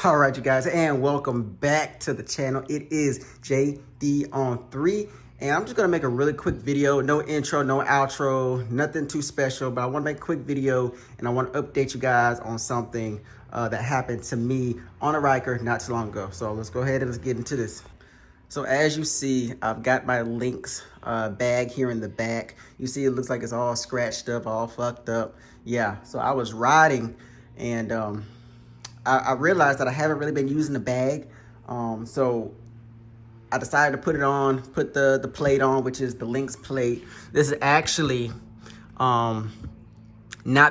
All right, you guys, and welcome back to the channel. It is JD on 3, and I'm just gonna make a really quick video. No intro, no outro, nothing too special, but I want to make a quick video, and I want to update you guys on something that happened to me on a Ryker not too long ago. So let's go ahead and let's get into this. So as you see, I've got my Linq bag here in the back. You see, it looks like it's all scratched up, all fucked up. Yeah, so I was riding, and I realized that I haven't really been using the bag. So I decided to put it on, put the plate on, which is the Linq plate. This is actually not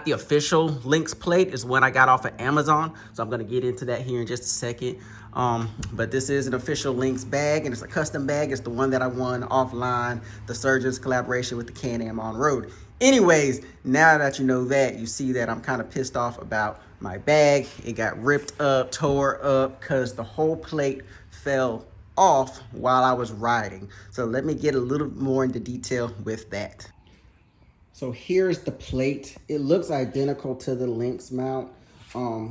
the official Linq plate. It's one I got off of Amazon. So I'm gonna get into that here in just a second. But this is an official Linq bag, and it's a custom bag. It's the one that I won offline, the Surgeon's collaboration with the Canam on road. Anyways, now that you know that, you see that I'm kind of pissed off about my bag. It got ripped up, tore up, because the whole plate fell off while I was riding. So let me get a little more into detail with that. So here's the plate. It looks identical to the Linq mount,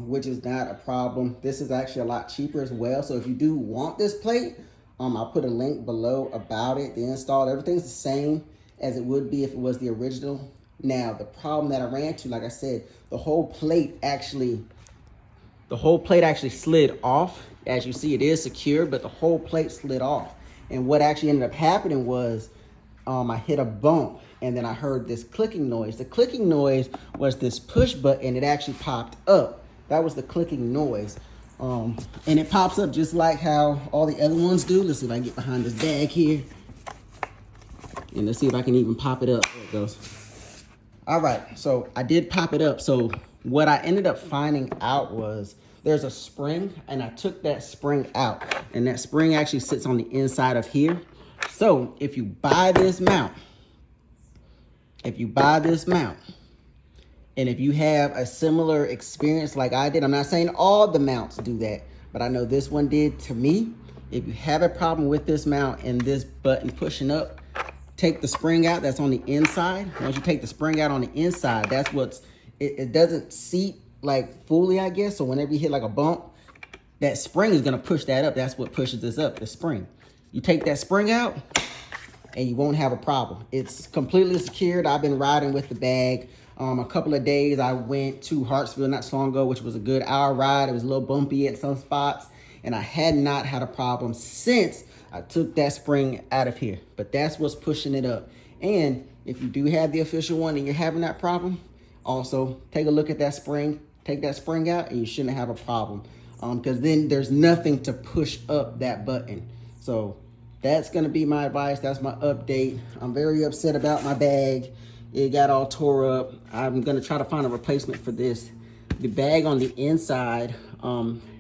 which is not a problem. This is actually a lot cheaper as well. So if you do want this plate, I'll put a link below about it, the install. Everything's the same as it would be if it was the original. Now, the problem that I ran into, like I said, the whole plate actually slid off. As you see, it is secure, but the whole plate slid off. And what actually ended up happening was I hit a bump, and then I heard this clicking noise. The clicking noise was this push button. It actually popped up. That was the clicking noise. And it pops up just like how all the other ones do. Let's see if I can get behind this bag here. And let's see if I can even pop it up. There it goes. All right, so I did pop it up. So what I ended up finding out was there's a spring, and I took that spring out. And that spring actually sits on the inside of here. So if you buy this mount, and if you have a similar experience like I did, I'm not saying all the mounts do that, but I know this one did to me. If you have a problem with this mount and this button pushing up, take the spring out that's on the inside. Once you take the spring out on the inside, that's what's, it doesn't seat like fully, I guess. So whenever you hit like a bump, that spring is gonna push that up. That's what pushes this up, the spring. You take that spring out and you won't have a problem. It's completely secured. I've been riding with the bag. A couple of days I went to Hartsville not so long ago, which was a good hour ride. It was a little bumpy at some spots, and I had not had a problem since I took that spring out of here. But that's what's pushing it up. And if you do have the official one and you're having that problem, also take a look at that spring, take that spring out, and you shouldn't have a problem. Because then there's nothing to push up that button. So that's gonna be my advice. That's my update. I'm very upset about my bag. It got all tore up. I'm gonna try to find a replacement for this. The bag on the inside,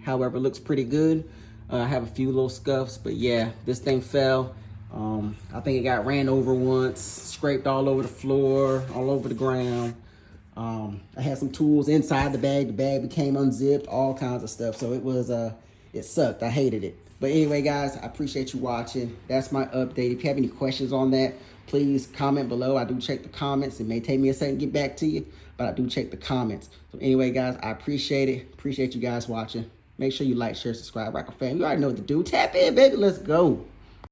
however, looks pretty good. I have a few little scuffs, but yeah, this thing fell. I think it got ran over once, scraped all over the floor, all over the ground. I had some tools inside the bag became unzipped, all kinds of stuff. So it was, it sucked, I hated it. But anyway, guys, I appreciate you watching. That's my update. If you have any questions on that, please comment below. I do check the comments. It may take me a second to get back to you, but I do check the comments. So anyway, guys, I appreciate it. Appreciate you guys watching. Make sure you like, share, subscribe, Ryker fam. You already know what to do. Tap in, baby. Let's go.